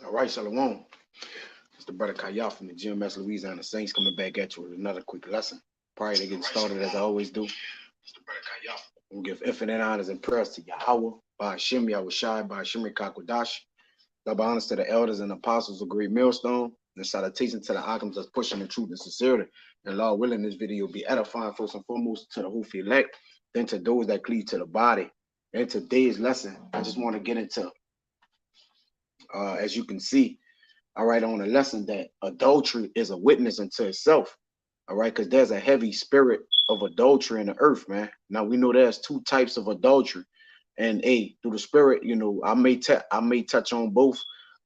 All right, Shalom. It's the brother Kayaf from the GMS Louisiana Saints coming back at you with another quick lesson. Prior to getting started, as I always do, it's the brother Kayaf. We'll give infinite honors and prayers to Yahweh, by Hashem, Yahushai, by Hashem, Kakwadash. Double honors to the elders and apostles of Great Millstone. And salutation to the Akams that's pushing the truth and sincerity. And Lord willing, this video will be edifying first and foremost to the who feel elect, then to those that cleave to the body. And today's lesson, I just want to get into, as you can see, all right, on a lesson that adultery is a witness unto itself. All right, because there's a heavy spirit of adultery in the earth, man. Now we know there's two types of adultery, and through the spirit, I may touch on both,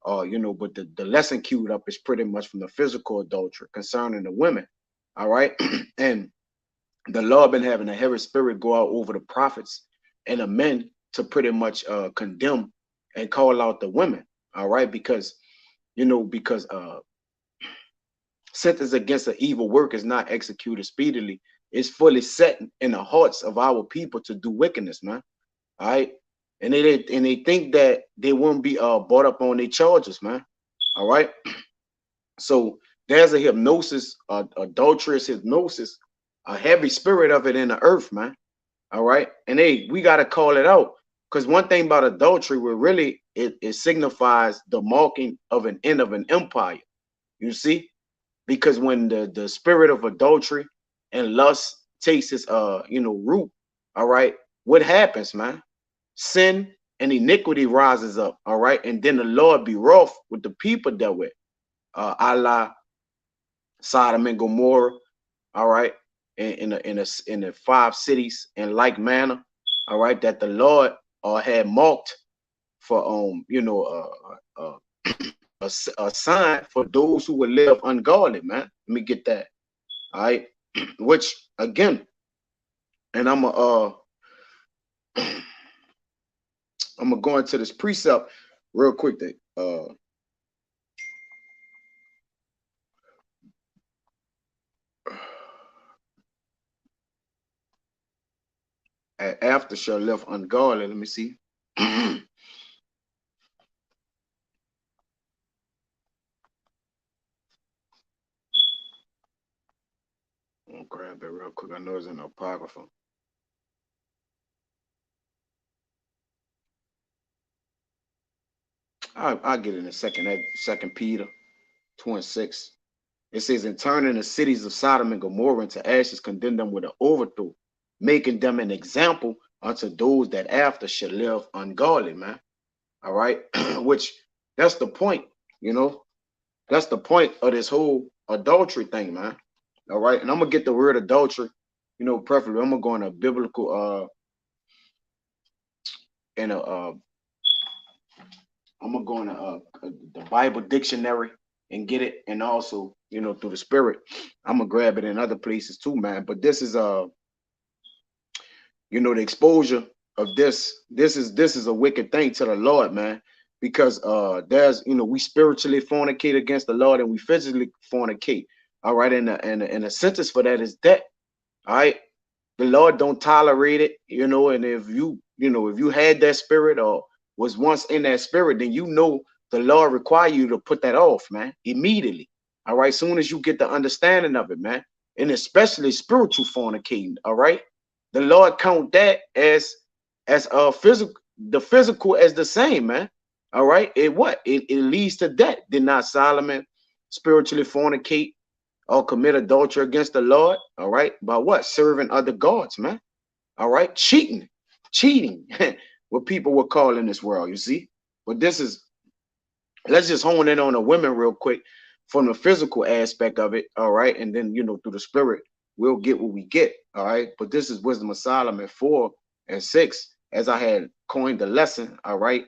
but the lesson queued up is pretty much from the physical adultery concerning the women. All right, and the Lord been having a heavy spirit go out over the prophets and the men to pretty much condemn and call out the women. All right, because sentence against an evil work is not executed speedily. It's fully set in the hearts of our people to do wickedness, man. All right, and they think that they won't be brought up on their charges, man. All right, so there's a hypnosis, adulterous hypnosis, a heavy spirit of it in the earth, man. All right, and we got to call it out, because one thing about adultery, where really it signifies the marking of an end of an empire. You see, because when the spirit of adultery and lust takes its root, all right, what happens, man? Sin and iniquity rises up, all right, and then the Lord be wroth with the people dealt with, Allah, Sodom and Gomorrah, all right, in the 5 cities in like manner, all right, that the Lord had marked for a sign for those who would live ungodly, man. Let me get that. All right, which again, and I'm gonna go into this precept real quick. That after shall live ungodly. Let me see. I'll grab it real quick. I know it's in the apocrypha. I'll get it in a second. That 2 Peter 2:6. It says, in turning the cities of Sodom and Gomorrah into ashes, condemn them with an overthrow, making them an example unto those that after shall live ungodly, man. All right, which that's the point, that's the point of this whole adultery thing, man. All right, and I'm gonna get the word adultery, preferably I'm gonna go in a biblical I'm gonna go in the Bible dictionary and get it, and also through the spirit I'm gonna grab it in other places too, man. But this is the exposure of this is a wicked thing to the Lord, man, because there's we spiritually fornicate against the Lord and we physically fornicate. All right, and the sentence for that is death. All right, the Lord don't tolerate it, and if you had that spirit or was once in that spirit, then the Lord require you to put that off, man, immediately. All right, soon as you get the understanding of it, man, and especially spiritual fornicating. All right, the Lord count that as physical, the physical as the same, man. All right, it leads to death. Did not Solomon spiritually fornicate or commit adultery against the Lord? All right, by what? Serving other gods, man. All right, cheating what people would call in this world, you see. But let's just hone in on the women real quick from the physical aspect of it. All right, and then through the spirit we'll get what we get. All right, but this is Wisdom of Solomon 4 and 6, as I had coined the lesson. All right,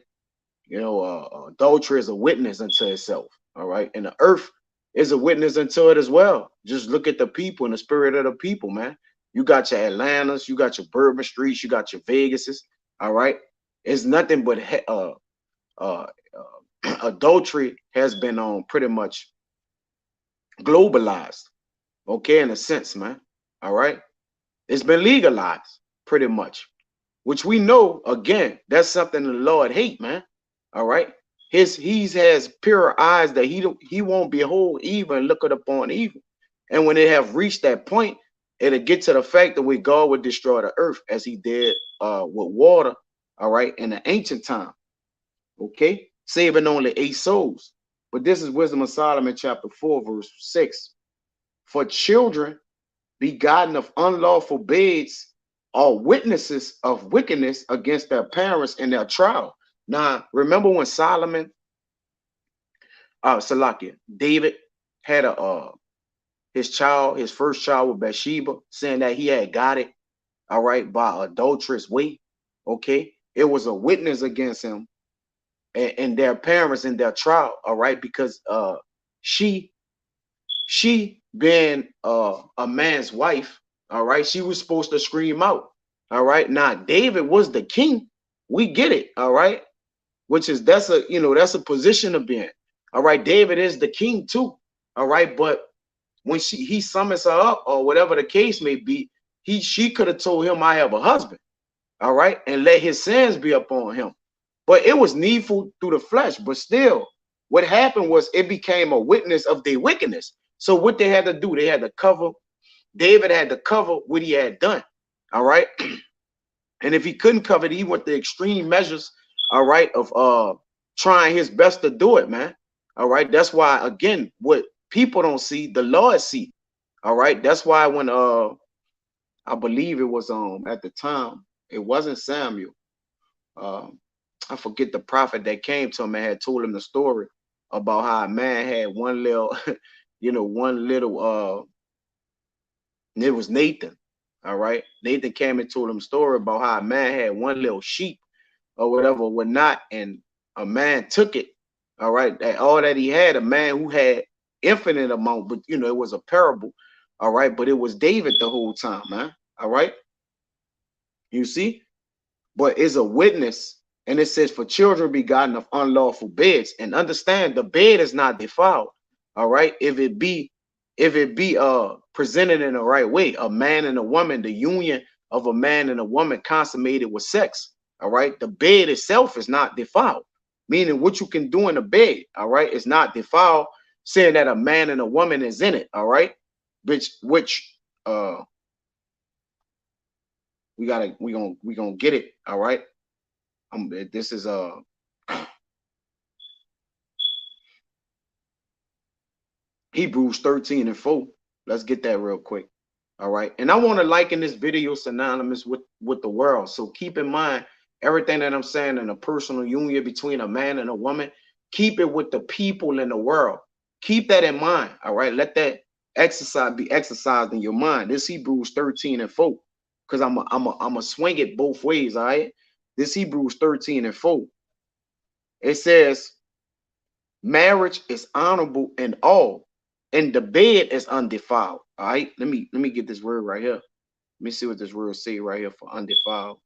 adultery is a witness unto itself. All right, and the earth is a witness unto it as well. Just look at the people and the spirit of the people, man. You got your Atlantas, you got your Bourbon Streets, you got your Vegases. All right, it's nothing but adultery has been pretty much globalized, okay, in a sense, man. All right, it's been legalized pretty much, which we know, again, that's something the Lord hate, man. All right, He has pure eyes that he won't behold evil and look it upon evil. And when they have reached that point, it'll get to the fact that where God would destroy the earth as he did with water, all right, in the ancient time. Okay, saving only 8 souls. But this is Wisdom of Solomon, chapter 4, verse 6. For children begotten of unlawful beds are witnesses of wickedness against their parents in their trial. Now, remember when Solomon, Salakia, David had his first child with Bathsheba, saying that he had got it, all right, by adulterous way. Okay, it was a witness against him and their parents in their trial, all right, because she being a man's wife, all right, she was supposed to scream out, all right. Now David was the king, we get it, all right, which is that's a position to be in, all right. David is the king too, all right, but when he summons her up or whatever the case may be, she could have told him I have a husband, all right, and let his sins be upon him. But it was needful through the flesh. But still, what happened was it became a witness of their wickedness. So what they had to do, they had to cover, David had to cover what he had done. All right. And if he couldn't cover it, he went to extreme measures, all right, of trying his best to do it, man. All right. That's why, again, what people don't see, the Lord see. All right. That's why when I believe it was at the time, it wasn't Samuel. I forget the prophet that came to him and had told him the story about how a man had one little, one little, it was Nathan. All right. Nathan came and told him a story about how a man had one little sheep or whatever, whatnot, and a man took it. All right. All that he had, a man who had infinite amount, but it was a parable. All right. But it was David the whole time, man. All right. You see? But is a witness, and it says for children begotten of unlawful beds. And understand, the bed is not defiled, all right, if it be presented in the right way, a man and a woman, the union of a man and a woman consummated with sex, all right, the bed itself is not defiled, meaning what you can do in the bed, all right, is not defiled, saying that a man and a woman is in it, all right, which we gonna get it, all right. This is Hebrews 13 and 4. Let's get that real quick. All right. And I want to liken this video synonymous with the world. So keep in mind everything that I'm saying in a personal union between a man and a woman. Keep it with the people in the world. Keep that in mind. All right. Let that exercise be exercised in your mind. This Hebrews 13 and 4. Because I'm a swing it both ways. All right. This Hebrews 13 and 4. It says, marriage is honorable in all, and the bed is undefiled. All right. Let me get this word right here. Let me see what this word say right here for undefiled.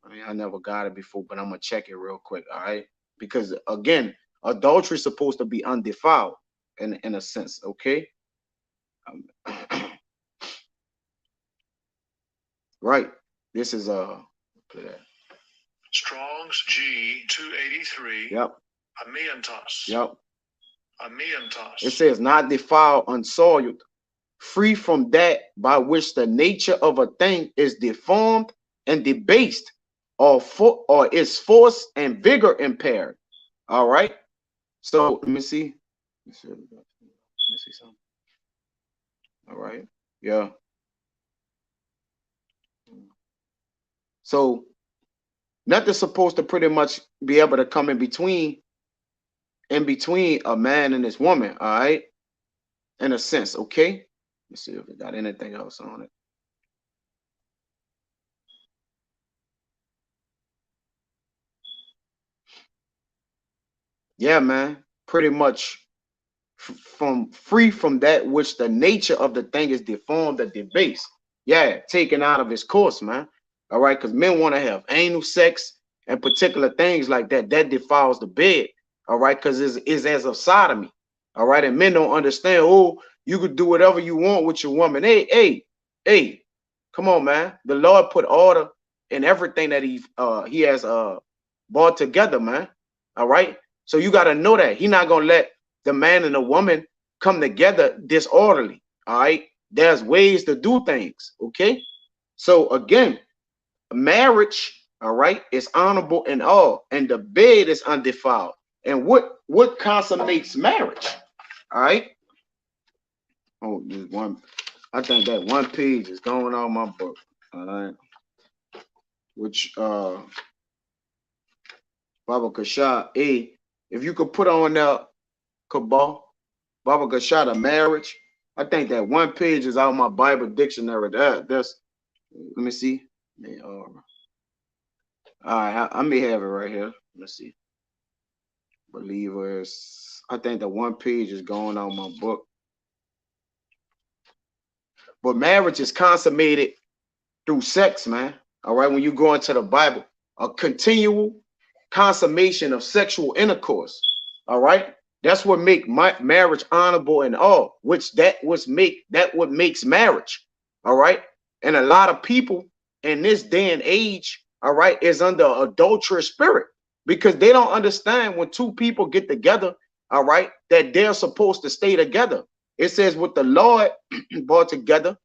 I mean, I never got it before, but I'm gonna check it real quick. All right. Because again, adultery is supposed to be undefiled in a sense. Okay. Right. This is Strong's G 283. Yep. Amiantos. Yep. Amiantos. It says not defiled, unsoiled, free from that by which the nature of a thing is deformed and debased, or its force and vigor impaired. All right. So let me see. Let me see something. All right. Yeah. So nothing's supposed to pretty much be able to come in between a man and his woman. All right. In a sense. Okay. Let's see if we got anything else on it. Yeah, man. Pretty much from free from that which the nature of the thing is deformed or debased. Yeah, taken out of its course, man. All right, because men want to have anal sex and particular things like that. That defiles the bed. All right, because it's as of sodomy. All right, and men don't understand. Oh, you could do whatever you want with your woman. Hey, come on, man. The Lord put order in everything that he has brought together, man. All right. So you got to know that he's not going to let the man and the woman come together disorderly. All right. There's ways to do things. Okay. So again, marriage, all right, is honorable in all, and the bed is undefiled. And what consummates marriage? All right. Oh, there's one. I think that one page is going on my book. All right. Which Baba Kashad, if you could put on that Kabal, Baba Kashad, a marriage. I think that one page is out of my Bible dictionary. That's let me see. All right, I may have it right here. Let's see. Believers. I think that one page is going on my book. But marriage is consummated through sex, man. All right, when you go into the Bible, a continual consummation of sexual intercourse. All right, that's what make my marriage honorable and all, which what makes marriage. All right, and a lot of people in this day and age, all right, is under adulterous spirit because they don't understand when two people get together, all right, that they're supposed to stay together. It says what the Lord brought together,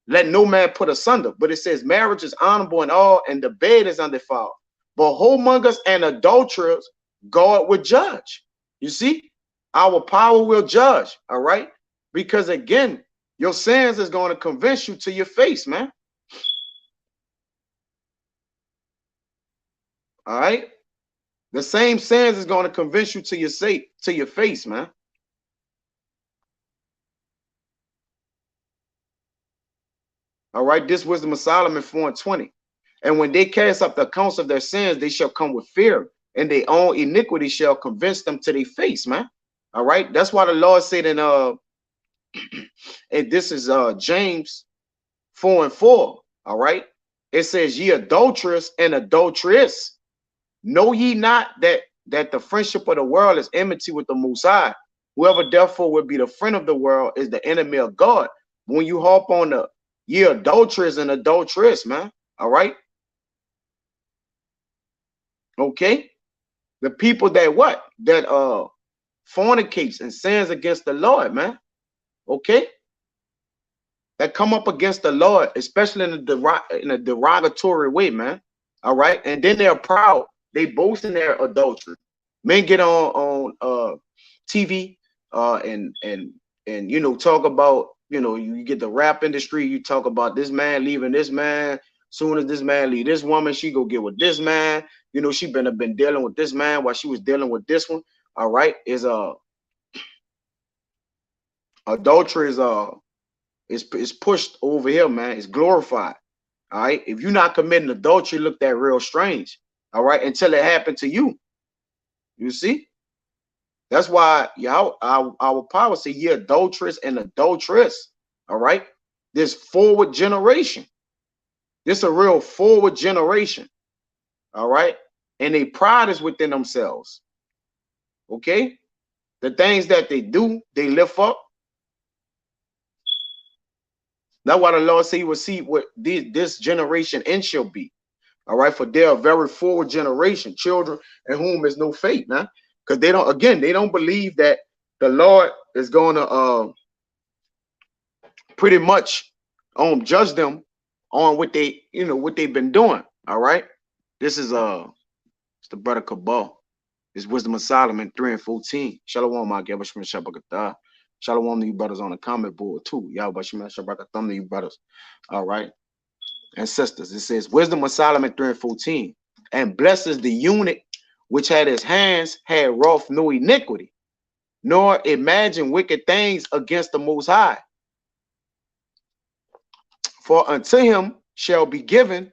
let no man put asunder. But it says marriage is honorable and all, and the bed is undefiled. But whoremongers and adulterers, God will judge. You see, our power will judge. All right, because again, your sins is going to convince you to your face, man. All right, the same sins is going to convince you to your face, man. All right, this wisdom of Solomon 4:20. And when they cast up the accounts of their sins, they shall come with fear, and their own iniquity shall convince them to their face, man. All right, that's why the Lord said in and this is James 4:4. All right, it says, ye adulterous and adulteress, know ye not that the friendship of the world is enmity with the Most High? Whoever therefore would be the friend of the world is the enemy of God. When you hop on the ye adulterers and adulteress, man. All right. Okay. The people that what? That fornicates and sins against the Lord, man. Okay. That come up against the Lord, especially in a derogatory way, man. All right. And then they're proud. They boast in their adultery. Men get on TV and you know, talk about, you know, you get the rap industry, you talk about this man leaving this man. Soon as this man leave this woman, she go get with this man. You know, she been dealing with this man while she was dealing with this one. All right, is adultery is pushed over here, man. It's glorified. All right, if you're not committing adultery, look that real strange. All right, until it happened to you. You see, that's why y'all our power say ye adulterous and adulteress. All right, this forward generation. This a real forward generation. All right, and they pride is within themselves. Okay, the things that they do, they lift up. That's why the Lord say you will see what this generation end shall be. All right, for they're a very forward generation, children in whom is no faith, man. Because they don't believe that the Lord is going to pretty much judge them on what what they've been doing. All right, this is it's the brother Kabal. It's Wisdom of Solomon 3:14. Shalom, my Gabashman Shabakatah. Shalom to you brothers on the comment board too. Y'all Bashman Shabakatham to you brothers. All right, and sisters. It says Wisdom of Solomon 3:14. And blesses the eunuch which had his hands had wrought no iniquity, nor imagine wicked things against the Most High. For unto him shall be given.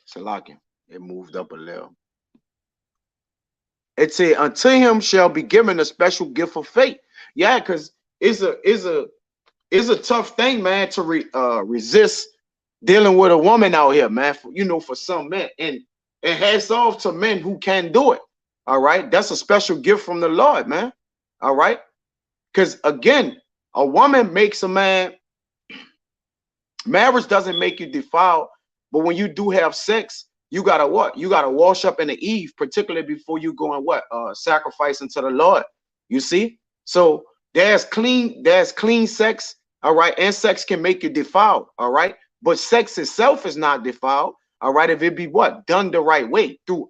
Salakim. It moved up a little. It said, unto him shall be given a special gift of faith. Yeah, because it's a tough thing, man, to resist dealing with a woman out here, man. For some men, and hats off to men who can do it. All right, that's a special gift from the Lord, man. All right, because again, a woman makes a man. Marriage doesn't make you defiled, but when you do have sex, you gotta what? You gotta wash up in the eve, particularly before you go and what? Sacrifice unto the Lord. You see? So there's clean sex, all right, and sex can make you defiled, all right. But sex itself is not defiled, all right, if it be what? Done the right way through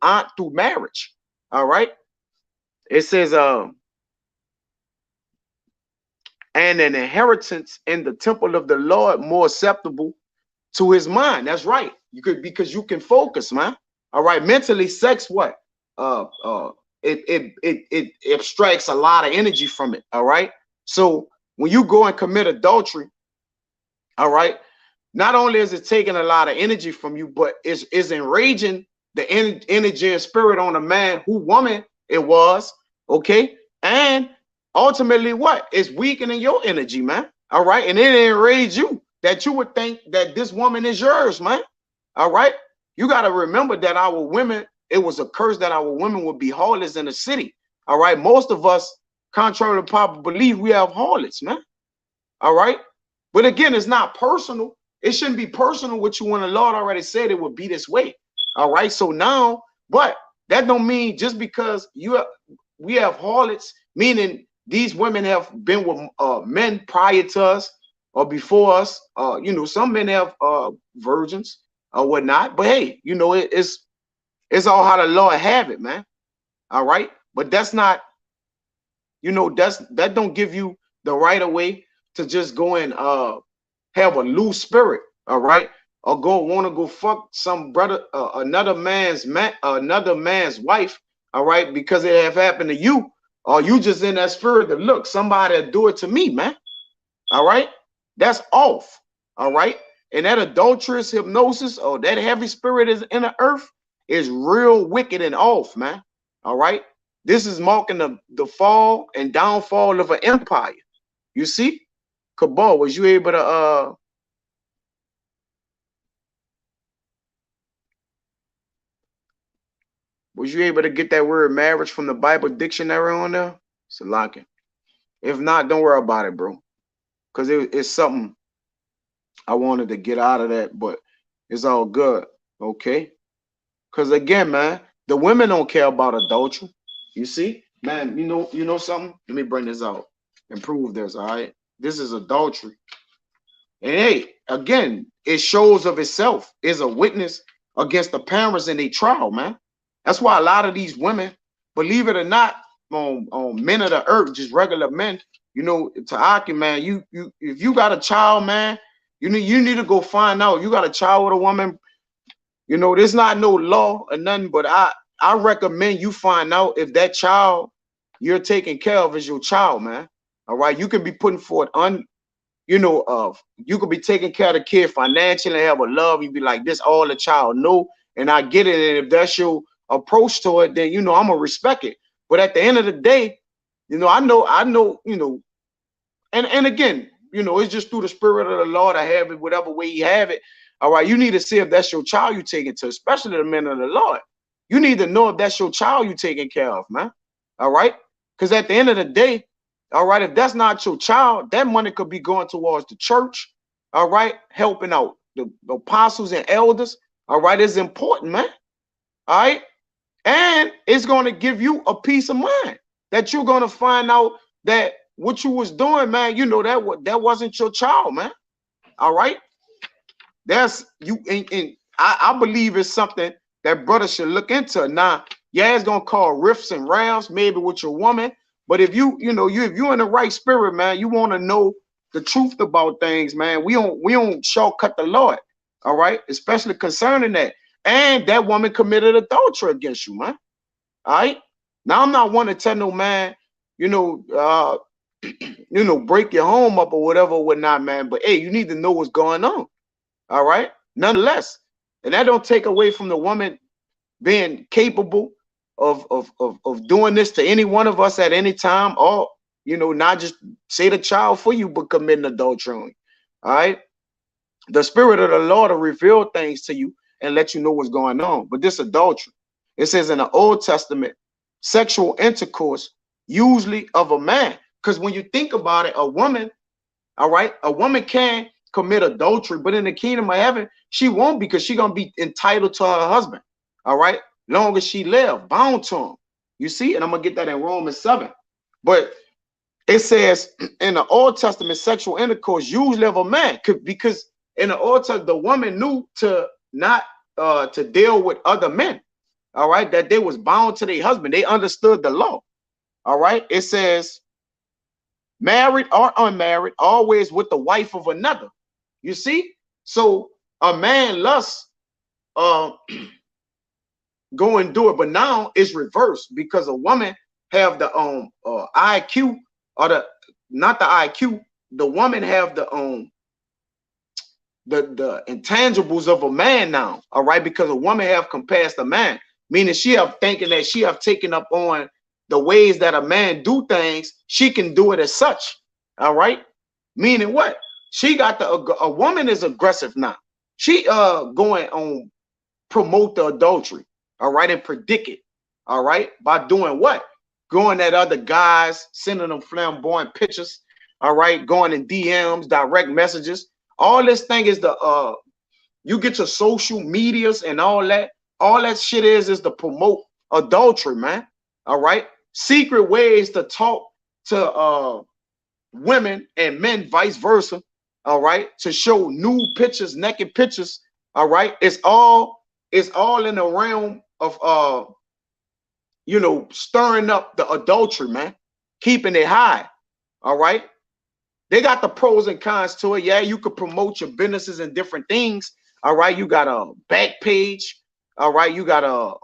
marriage. All right. It says, and an inheritance in the temple of the Lord more acceptable to his mind. That's right. You could, because you can focus, man. All right. Mentally, sex what? Uh uh it abstracts a lot of energy from it. All right. So when you go and commit adultery, all right, not only is it taking a lot of energy from you, but is enraging the energy and spirit on a man who woman it was, okay? And ultimately, what? It's weakening your energy, man. All right, and it enraged you that you would think that this woman is yours, man. All right, you got to remember that our women, it was a curse that our women would be harlots in the city. All right, most of us, contrary to popular belief, we have harlots, man. All right, but again, it's not personal. It shouldn't be personal with you when the Lord already said it would be this way. All right. So now, but that don't mean just because we have harlots, meaning these women have been with men prior to us or before us. Some men have virgins or whatnot. But hey, it's all how the Lord have it, man. All right. But that's not, that don't give you the right of way to just go and have a loose spirit, all right, or want to go fuck some brother, another man's wife, all right, because it have happened to you, or you just in that spirit that look, somebody do it to me, man. All right, that's off. All right, and that adulterous hypnosis or that heavy spirit is in the earth is real wicked and off, man. All right, this is marking the fall and downfall of an empire. You see? Cabal, was you able to get that word marriage from the Bible dictionary on there? Salaki. If not, don't worry about it, bro. Because it's something I wanted to get out of that, but it's all good. Okay. Because again, man, the women don't care about adultery. You see? Man, you know something? Let me bring this out and prove this. All right. This is adultery. And hey, again, it shows of itself is a witness against the parents in a trial, man. That's why a lot of these women, believe it or not, on men of the earth, just regular men, to Aki, man, if you got a child, man, you need to go find out. You got a child with a woman, there's not no law or nothing, but I recommend you find out if that child you're taking care of is your child, man. All right, you can be putting forth you could be taking care of the kid financially, have a love, you be like, this all the child know, and I get it. And if that's your approach to it, then I'm gonna respect it. But at the end of the day, I know, and again, it's just through the spirit of the Lord. I have it, whatever way you have it. All right, you need to see if that's your child you taking to, especially the men of the Lord. You need to know if that's your child you taking care of, man. All right, because at the end of the day, all right, if that's not your child, that money could be going towards the church, all right, helping out the apostles and elders, all right, it's important, man, all right, and it's going to give you a peace of mind that you're going to find out that what you was doing, man, that wasn't your child, man, all right, that's you, and I believe it's something that brothers should look into. Now, yeah, it's going to cause rifts and rafts, maybe with your woman. But if if you're in the right spirit, man, you want to know the truth about things, man. We don't shortcut the Lord, all right, especially concerning that. And that woman committed adultery against you, man. All right. Now I'm not one to tell no man, break your home up or whatever, or whatnot, man. But hey, you need to know what's going on. All right. Nonetheless, and that don't take away from the woman being capable of doing this to any one of us at any time, or not just say the child for you, but committing adultery on you. All right, the spirit of the Lord will reveal things to you and let you know what's going on. But this adultery, it says in the Old Testament, sexual intercourse usually of a man, because when you think about it, a woman, all right, a woman can commit adultery, but in the kingdom of heaven she won't, because she's gonna be entitled to her husband. All right, long as she lived, bound to him. You see, and I'm gonna get that in Romans 7. But it says in the Old Testament, sexual intercourse usually of a man, because in the Old Testament, the woman knew to not to deal with other men. All right, that they was bound to their husband. They understood the law. All right, it says married or unmarried, always with the wife of another. You see, so a man lusts, uh, go and do it, but now it's reversed because a woman have the IQ, or the not the IQ, the woman have the intangibles of a man now. All right, because a woman have compassed a man, meaning she have thinking that she have taken up on the ways that a man do things, she can do it as such. All right, meaning what? She got a woman is aggressive now. She going on promote the adultery, all right, and predict it, all right, by doing what? Going at other guys, sending them flamboyant pictures, all right, going in DMs, direct messages. All this thing is the you get your social medias and all that. All that shit is to promote adultery, man. All right, secret ways to talk to women and men, vice versa. All right, to show nude pictures, naked pictures. All right, it's all in the realm of stirring up the adultery, man, keeping it high. All right, they got the pros and cons to it. Yeah, you could promote your businesses and different things. All right, you got a back page. All right, you got a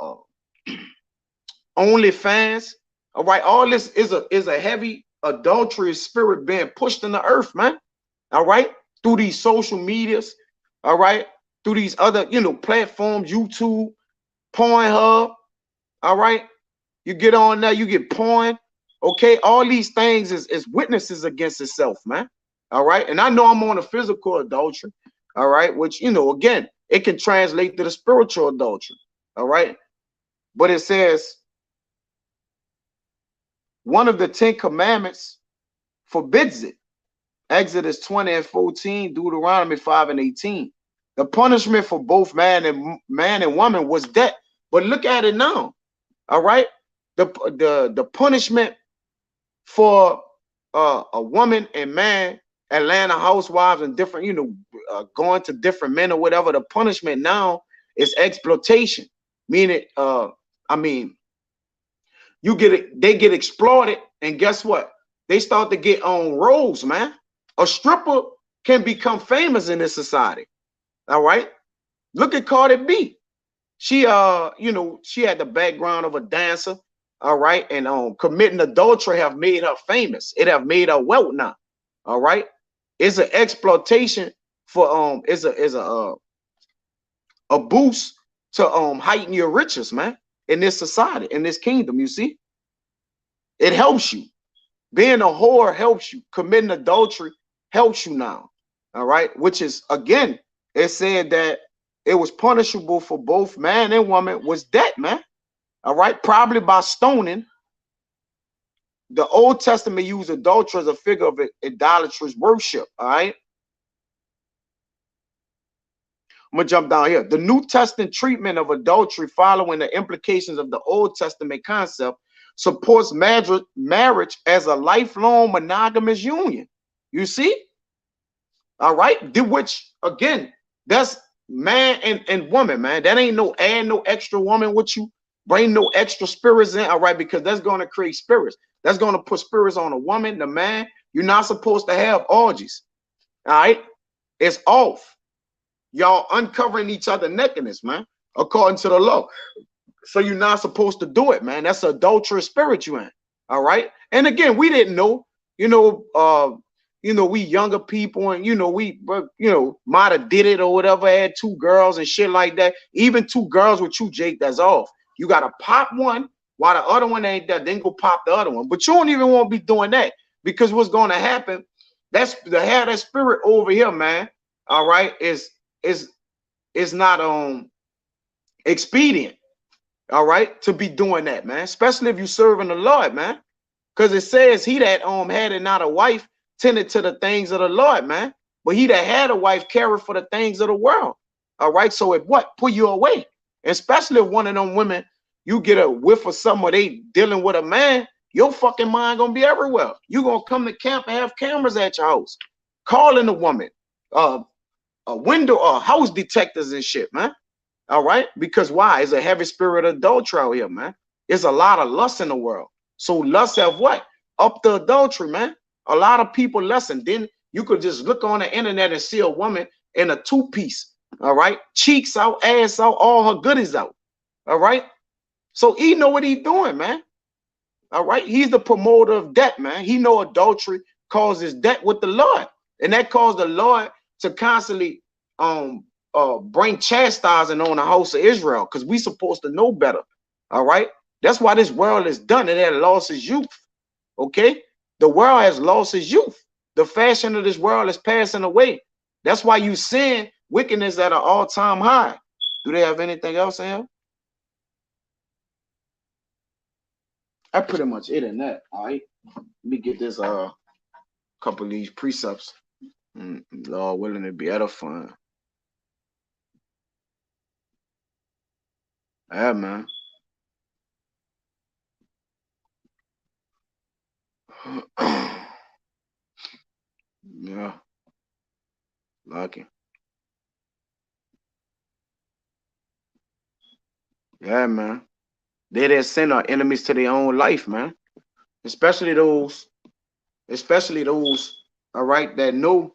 OnlyFans. All right, all this is a heavy adulterous spirit being pushed in the earth, man. All right, through these social medias. All right, through these other platforms, YouTube, Pornhub. All right, you get on there, you get porn. Okay, all these things is witnesses against itself, man. All right, and I know I'm on a physical adultery. All right, which again, it can translate to the spiritual adultery. All right, but it says one of the 10 commandments forbids it. Exodus 20 and 14, Deuteronomy 5 and 18. The punishment for both man and woman was death. But look at it now. All right, the punishment for a woman and man, Atlanta housewives and different, going to different men or whatever. The punishment now is exploitation, meaning, I mean, they get exploited, and guess what? They start to get on roles, man. A stripper can become famous in this society. All right, look at Cardi B. She she had the background of a dancer. All right, and committing adultery have made her famous. It have made her wealth now. All right, it's an exploitation for is a boost to heighten your riches, man, in this society, in this kingdom. You see, it helps you. Being a whore helps you. Committing adultery helps you now. All right, which is, again, it said that it was punishable for both man and woman was death, man. All right, probably by stoning. The Old Testament used adultery as a figure of idolatrous worship. All right, I'm gonna jump down here. The New Testament treatment of adultery, following the implications of the Old Testament concept, supports marriage as a lifelong monogamous union. You see? All right, which again, that's man and woman, man. That ain't no add no extra woman with you, bring no extra spirits in. All right, because that's going to create spirits. That's going to put spirits on a woman, the man. You're not supposed to have orgies. All right, it's off. Y'all uncovering each other nakedness, man, according to the law. So you're not supposed to do it, man. That's an adulterous spirit you in. All right. And again, we didn't know, we younger people, and we might have did it or whatever, had 2 girls and shit like that. Even 2 girls with you, Jake, that's off. You gotta pop one while the other one ain't there, then go pop the other one. But you don't even want to be doing that, because what's gonna happen, that's the have that spirit over here, man. All right, is not expedient. All right, to be doing that, man, especially if you serving the Lord, man, because it says he that had it not a wife tended to the things of the Lord, man, but he that had a wife cared for the things of the world. All right, so it what pull you away? Especially if one of them women, you get a whiff of something, they dealing with a man, your fucking mind gonna be everywhere. You gonna come to camp and have cameras at your house, calling a woman, a window, house detectors and shit, man. All right, because why? It's a heavy spirit of adultery out here, man. There's a lot of lust in the world. So lust have what? Up the adultery, man. A lot of people listen. Then you could just look on the internet and see a woman in a two-piece. All right, cheeks out, ass out, all her goodies out. All right. So he know what he's doing, man. All right. He's the promoter of debt, man. He know adultery causes debt with the Lord. And that caused the Lord to constantly bring chastising on the house of Israel, because we supposed to know better. All right. That's why this world is done. It had lost its youth. Okay. The world has lost its youth. The fashion of this world is passing away. That's why you seeing wickedness at an all-time high. Do they have anything else in here? I pretty much it in that. All right. Let me get this couple of these precepts. Lord willing, to be edifying. Yeah, man. Yeah. Lucky. Yeah, man. They that sin are enemies to their own life, man. Especially those, all right, that know,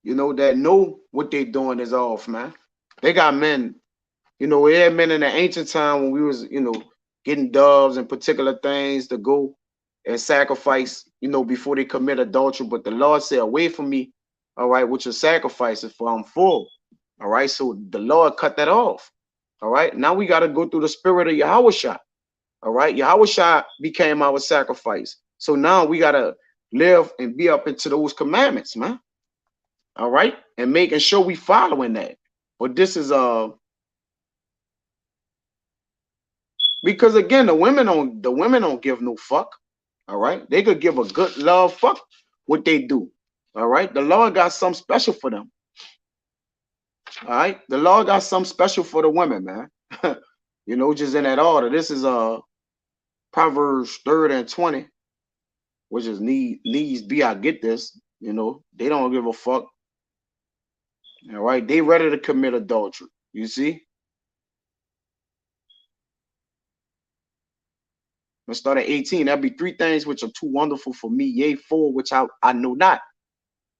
that know what they doing is off, man. They got men, we had men in the ancient time when we was, getting doves and particular things to go and sacrifice, before they commit adultery. But the Lord said, away from me, all right, with your sacrifices, for I'm full. All right. So the Lord cut that off. All right. Now we got to go through the spirit of Yahushua. All right. Yahushua became our sacrifice. So now we got to live and be up into those commandments, man. All right. And making sure we following that. But this is because again, the women don't give no fuck. All right. They could give a good love fuck what they do. All right. The Lord got something special for them. All right. The Lord got something special for the women, man. Just in that order. This is Proverbs 30 and 20, which is needs be. I get this. They don't give a fuck. All right. They ready to commit adultery. You see? Let's start at 18. That'll be three things which are too wonderful for me, yea, four which I know not.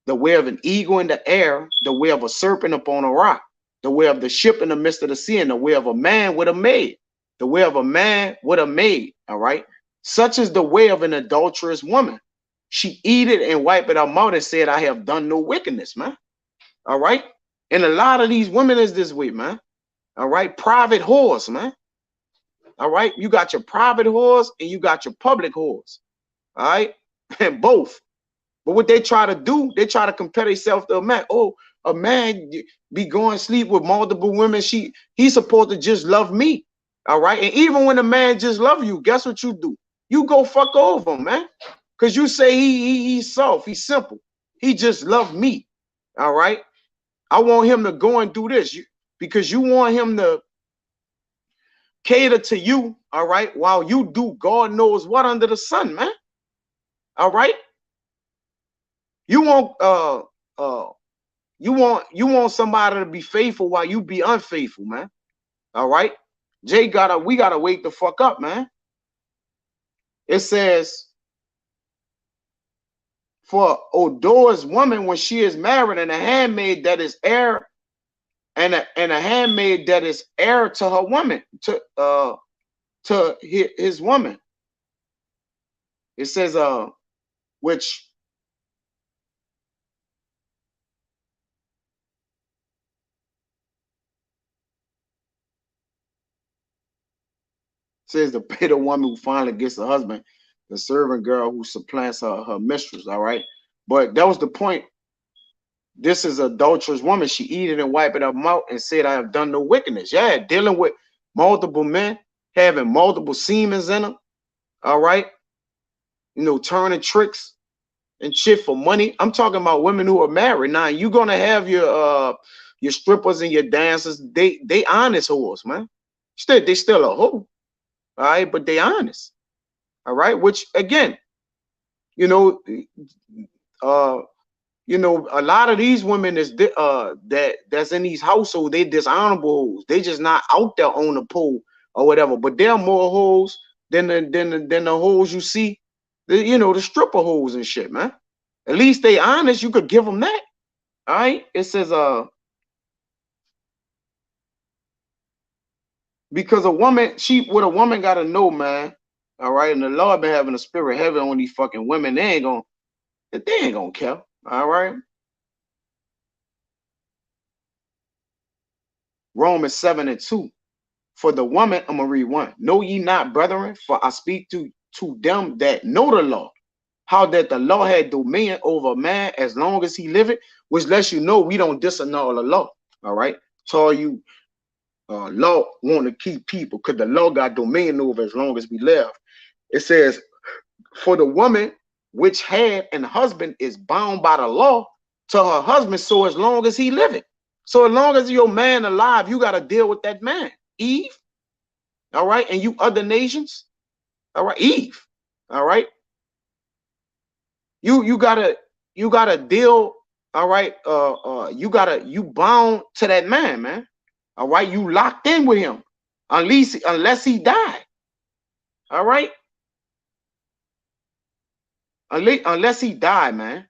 The way of an eagle in the air, the way of a serpent upon a rock, the way of the ship in the midst of the sea, and the way of a man with a maid. The way of a man with a maid, all right? Such is the way of an adulterous woman. She eat it and wipe it her mouth and said, I have done no wickedness, man. All right? And a lot of these women is this way, man. All right? Private whores, man. All right? You got your private whores and you got your public whores. All right? And both. But what they try to do, they try to compare themselves to a man. Oh, a man be going to sleep with multiple women. He's supposed to just love me. All right. And even when a man just love you, guess what you do? You go fuck over him, man. Because you say he's soft, he's simple. He just love me. All right. I want him to go and do this because you want him to cater to you. All right. While you do God knows what under the sun, man. All right. You want somebody to be faithful while you be unfaithful, man. All right. We gotta wake the fuck up, man. It says, for odorous woman when she is married, and a handmaid that is heir, and a handmaid that is heir to her woman, to his woman. It says which says the bitter woman who finally gets a husband, the servant girl who supplants her mistress. All right. But that was the point. This is adulterous woman. She eat it and wipe it up mouth and said, I have done no wickedness. Yeah, dealing with multiple men, having multiple semens in them. All right. Turning tricks and shit for money. I'm talking about women who are married. Now you're gonna have your strippers and your dancers. They honest whores, man. They still a hoe. All right, but they honest. All right, which again, you know, uh, a lot of these women that's in these households, they dishonorable hoes. They just not out there on the pole or whatever. But there are more hoes than the hoes you see, the stripper hoes and shit, man. At least they honest. You could give them that. All right. It says because what a woman gotta know, man. All right, and the Lord been having a spirit heavy on these fucking women. They ain't gonna care. All right. Romans 7:2. For the woman, I'm gonna read 1. Know ye not, brethren, for I speak to them that know the law, how that the law had dominion over man as long as he liveth, which lets you know we don't disannul the law. All right. So you law want to keep people because the law got dominion over as long as we live. It says, for the woman which had an husband is bound by the law to her husband, so as long as he liveth. So as long as your man alive, you got to deal with that man. Eve, all right, and you other nations, all right, Eve, all right. You gotta deal, all right. You bound to that man, man. All right, you locked in with him, unless he died. All right, unless he died, man.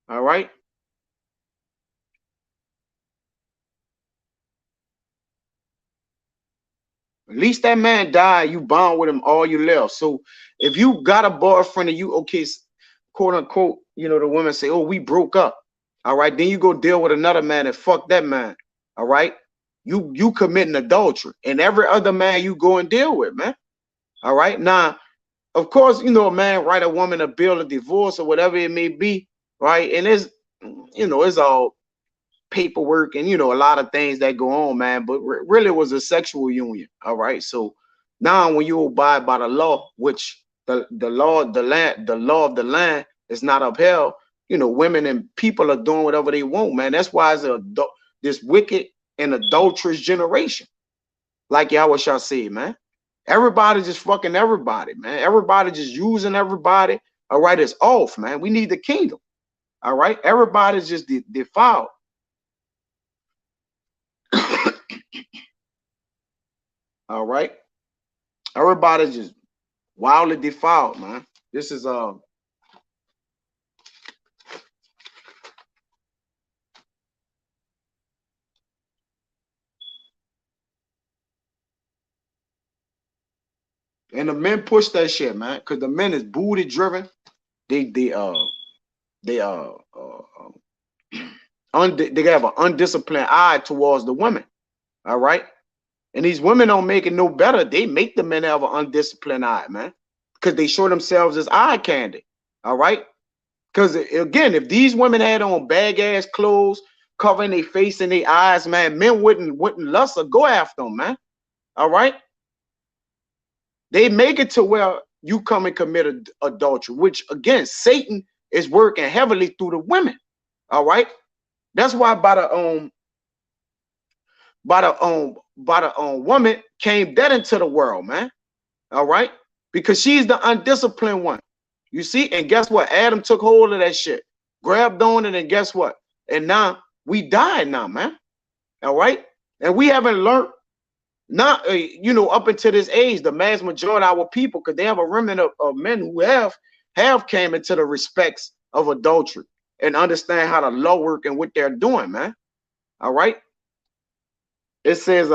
All right. At least that man died, you bound with him all you live. So if you got a boyfriend and you okay, quote unquote, the women say, oh, we broke up. All right, then you go deal with another man and fuck that man. All right. You committing adultery. And every other man you go and deal with, man. All right. Now, of course, a man write a woman a bill of divorce or whatever it may be, right? And it's all paperwork and a lot of things that go on, man, but really it was a sexual union. All right, so now when you abide by the law, which the law of the land is not upheld, women and people are doing whatever they want, man. That's why it's this wicked and adulterous generation, like y'all say, man. Everybody just fucking everybody, man. Everybody just using everybody. All right, it's off, man. We need the kingdom. All right, everybody's just defiled. All right. Everybody's just wildly defiled, man. This is and the men push that shit, man, because the men is booty driven. They have an undisciplined eye towards the women. All right. And these women don't make it no better. They make the men have an undisciplined eye, man, because they show themselves as eye candy. All right. Because again, if these women had on bag ass clothes, covering their face and their eyes, man, men wouldn't lust or go after them, man. All right. They make it to where you come and commit adultery, which again, Satan is working heavily through the women. All right. That's why by the woman came dead into the world, man. All right, because she's the undisciplined one. You see, and guess what? Adam took hold of that shit, grabbed on it, and guess what? And now we died now, man. All right, and we haven't learned. Not up until this age, the mass majority of our people, because they have a remnant of men who have came into the respects of adultery and understand how the law work and what they're doing, man. All right. It says,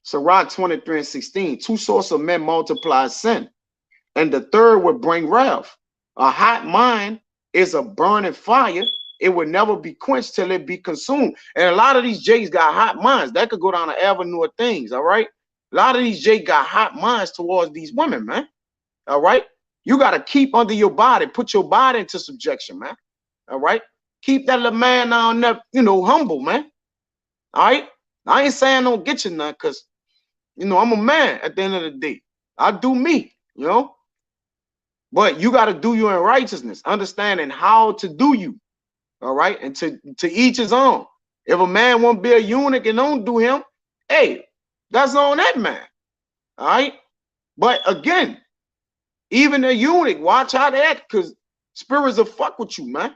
Sirach 23:16, two sorts of men multiply sin, and the third would bring wrath. A hot mind is a burning fire. It would never be quenched till it be consumed. And a lot of these J's got hot minds. That could go down the avenue of things, all right? A lot of these J's got hot minds towards these women, man. All right? You got to keep under your body. Put your body into subjection, man. All right? Keep that little man down there, humble, man. All right? I ain't saying don't get you none, because, I'm a man at the end of the day. I do me, But you got to do you in righteousness, understanding how to do you. All right. And to each his own. If a man won't be a eunuch and don't do him, hey, That's on that man. All right. But again, even a eunuch, watch how they act, because spirits will fuck with you, man.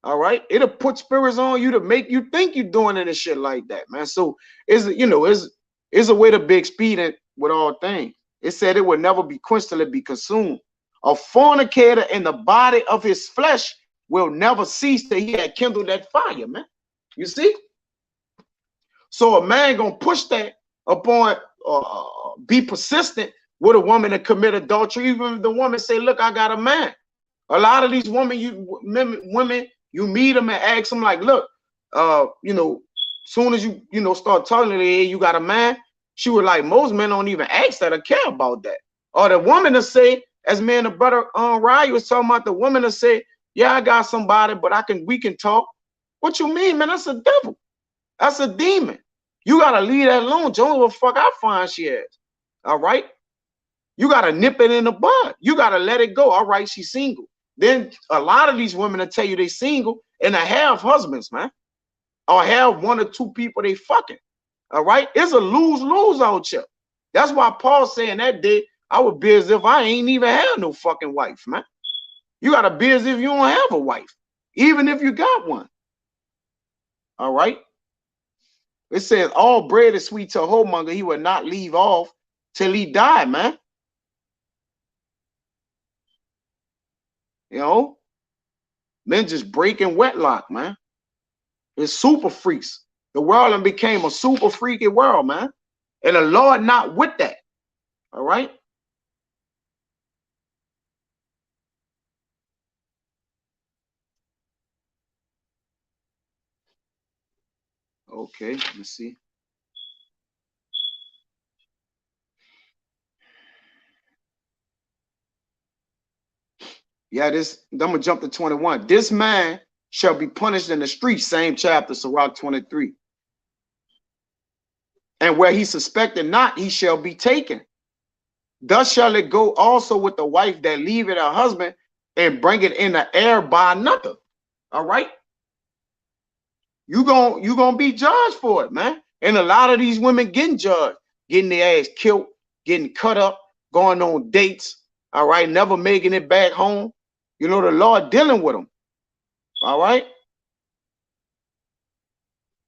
All right. It'll put spirits on you to make you think you're doing it and shit like that, man. So is a way to be expedient with all things. It said it would never be quenched till it be consumed. A fornicator in the body of his flesh will never cease till he had kindled that fire, man. You see? So a man gonna push that upon, be persistent with a woman to commit adultery, even if the woman say, "Look, I got a man." A lot of these women, you meet them and ask them like, "Look, soon as you start talking to them, "Hey, you got a man?" She was like, most men don't even ask that or care about that. Or the woman to say, as me and the brother Ryan was talking about, the woman to say, "Yeah, I got somebody, but we can talk." What you mean, man? That's a devil. That's a demon. You gotta leave that alone. Don't give a fuck how fine she is. All right. You gotta nip it in the bud. You gotta let it go. All right, she's single. Then a lot of these women will tell you they single and they have husbands, man, or have one or two people they fucking. All right, it's a lose-lose out here. That's why Paul saying that day, I would be as if I ain't even had no fucking wife, man. You gotta be as if you don't have a wife, even if you got one. All right. It says all bread is sweet to a whoremonger. He will not leave off till he die, man. You know, men just breaking wedlock, man. It's super freaks. The world and became a super freaky world, man. And the Lord not with that. All right. Okay, let's see. Yeah, I'm gonna jump to 21. This man shall be punished in the street, same chapter, Sirach 23. And where he suspected not, he shall be taken. Thus shall it go also with the wife that leaveth her husband and bring it in the air by another. All right. You gonna be judged for it, man. And a lot of these women getting judged, getting their ass killed, getting cut up, going on dates, all right, never making it back home. You know, the Lord dealing with them. All right.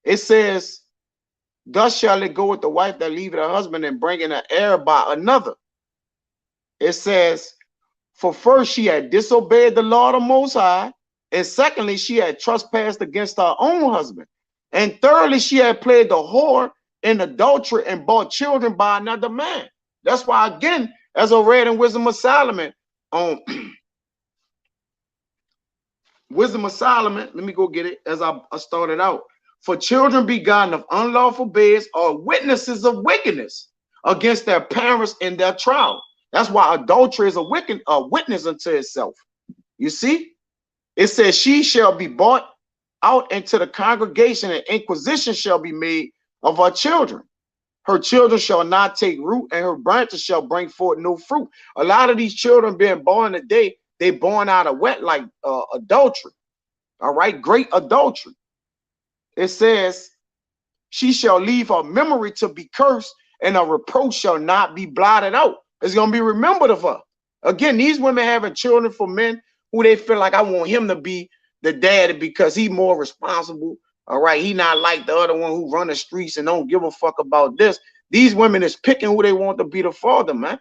It says, thus shall it go with the wife that leaveth her husband and bringing an heir by another. It says, for first she had disobeyed the Lord of Most High, and secondly, she had trespassed against her own husband. And thirdly, she had played the whore in adultery and bought children by another man. That's why, again, as I read in Wisdom of Solomon, Wisdom of Solomon, let me go get it as I started out. For children begotten of unlawful beds are witnesses of wickedness against their parents in their trial. That's why adultery is a witness unto itself. You see? It says she shall be brought out into the congregation, and inquisition shall be made of her children. Her children shall not take root, and her branches shall bring forth no fruit. A lot of these children being born today, they born out of wet like adultery. All right, great adultery. It says she shall leave her memory to be cursed, and her reproach shall not be blotted out. It's gonna be remembered of her. Again, these women having children for men who they feel like, I want him to be the daddy because he more responsible. All right, he not like the other one who run the streets and don't give a fuck about this. These women is picking who they want to be the father, man.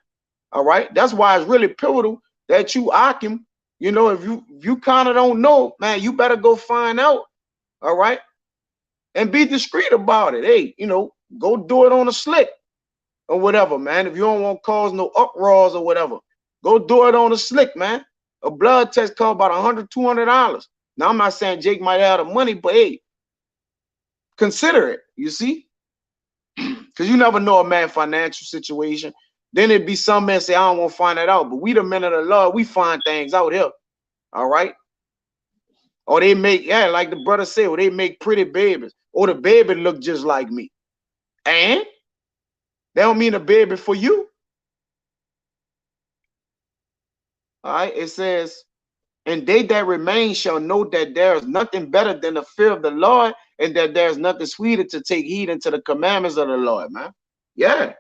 All right, that's why it's really pivotal that you Akim. You know, if you kind of don't know, man, you better go find out. All right, and be discreet about it. Hey, go do it on a slick or whatever, man. If you don't want to cause no uproars or whatever, go do it on a slick, man. A blood test costs about $100, $200. Now, I'm not saying Jake might have the money, but hey, consider it, you see? Because you never know a man's financial situation. Then it'd be some men say, I don't want to find that out. But we the men of the Lord, we find things out here. All right? Or they make, yeah, like the brother said, or they make pretty babies. Or the baby look just like me. And they don't mean a baby for you. All right? It says, and they that remain shall know that there is nothing better than the fear of the Lord, and that there is nothing sweeter to take heed unto the commandments of the Lord, man. Yeah,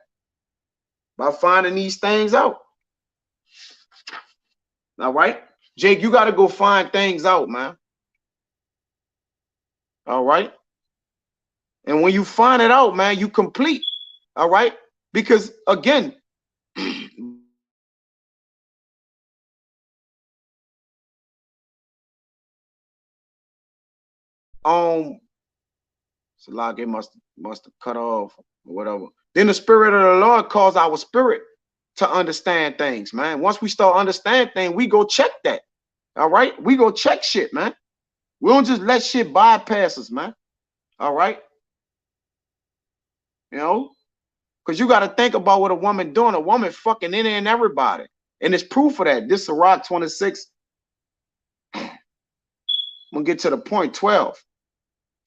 by finding these things out. All right, Jake, you got to go find things out, man. All right, and when you find it out, man, you complete. All right, because again, so like it must have cut off or whatever. Then the spirit of the Lord calls our spirit to understand things, man. Once we start understanding things, we go check that. All right, we go check shit, man. We don't just let shit bypass us, man. All right, you know, because you got to think about what a woman doing. A woman fucking in and everybody, and it's proof of that. This Sirach 26. I'm gonna get to the point. 12.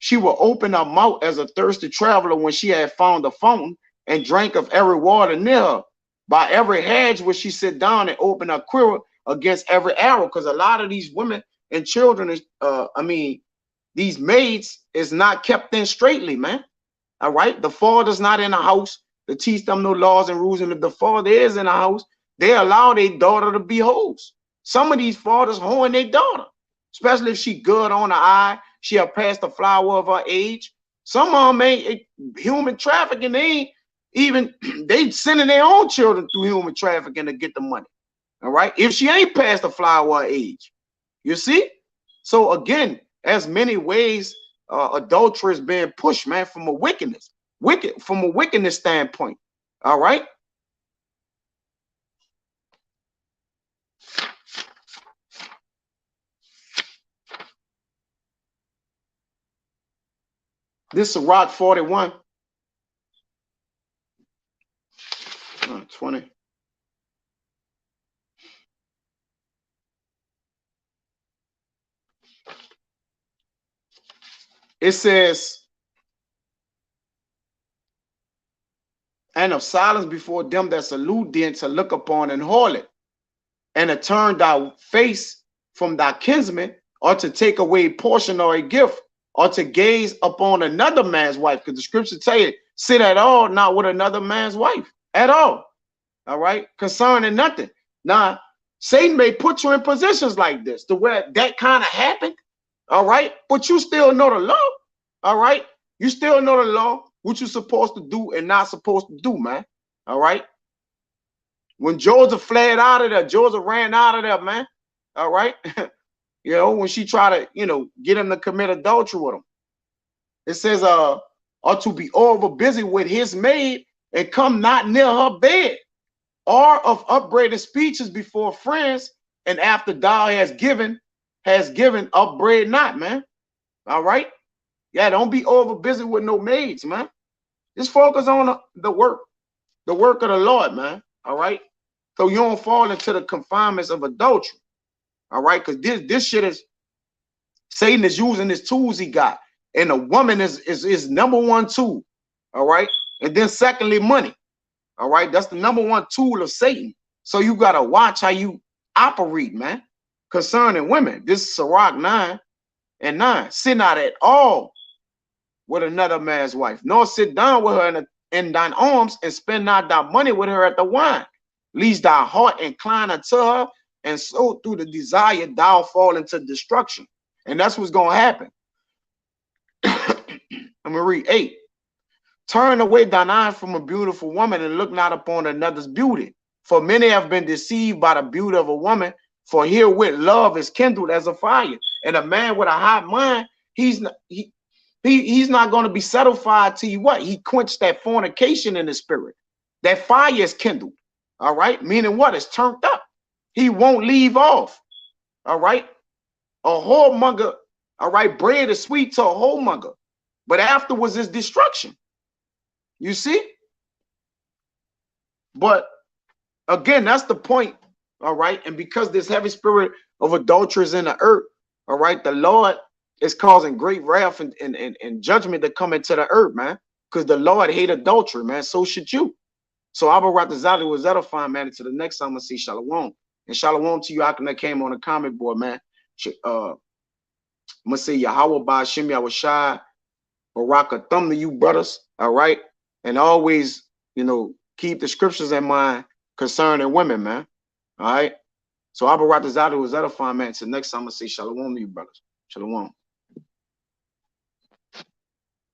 She will open her mouth as a thirsty traveler when she had found a fountain and drank of every water near her. By every hedge will she sit down and open her quiver against every arrow. Because a lot of these women and children is, these maids is not kept in straightly, man. All right. The father's not in the house to teach them no laws and rules. And if the father is in the house, they allow their daughter to be hoes. Some of these fathers hoeing their daughter, especially if she good on the eye. She have passed the flower of her age. Some of them ain't human trafficking. They ain't even they sending their own children through human trafficking to get the money. All right. If she ain't past the flower of her age, you see. So again, as many ways adultery is being pushed, man, from a wickedness standpoint. All right. This is Rock 41. 20. It says, and of silence before them that salute thee, and to look upon and harlot, and to turn thy face from thy kinsman, or to take away portion or a gift, or to gaze upon another man's wife. Because the scripture tell you, sit at all not with another man's wife at all. All right, concerning nothing. Now, Satan may put you in positions like this to where that kind of happened. All right, but you still know the law. All right, you still know the law, what you're supposed to do and not supposed to do, man. All right. When Joseph fled out of there, Joseph ran out of there, man. All right. You know, when she tried to, get him to commit adultery with him. It says, or to be over busy with his maid and come not near her bed, or of upbraided speeches before friends, and after thou has given, upbraid not, man. All right. Yeah, don't be over busy with no maids, man. Just focus on the work of the Lord, man. All right. So you don't fall into the confinements of adultery. All right. Because this shit is, Satan is using his tools he got. And a woman is number one tool. All right. And then secondly, money. All right. That's the number one tool of Satan. So you got to watch how you operate, man. Concerning women. This is Sirach 9 and 9. Sit not at all with another man's wife, nor sit down with her in thine arms, and spend not thy money with her at the wine. Lest thy heart incline unto her, and so through the desire thou fall into destruction. And that's what's going to happen. I'm going to read 8. Turn away thine eye from a beautiful woman, and look not upon another's beauty. For many have been deceived by the beauty of a woman, for herewith love is kindled as a fire. And a man with a hot mind, he's not going to be satisfied till you what? He quenched that fornication in the spirit. That fire is kindled. All right. Meaning what? It's turned up. He won't leave off. All right. A whoremonger. All right. Bread is sweet to a whoremonger. But afterwards is destruction. You see? But again, that's the point. All right. And because this heavy spirit of adultery is in the earth, all right, the Lord is causing great wrath and judgment to come into the earth, man. Because the Lord hate adultery, man. So should you. So I will wrap this out. It was edifying, man. Until the next time I see Shalom. And Shalom to you, I that came on the comment board, man. I'm gonna say Yahweh by Shem Yahweh Shai, Baraka Thumb to you, brothers. All right. And always, keep the scriptures in mind concerning women, man. All right. So Abba Ratazadu was edifying, man. Till next time, I'm gonna say shalom to you, brothers. Shalom.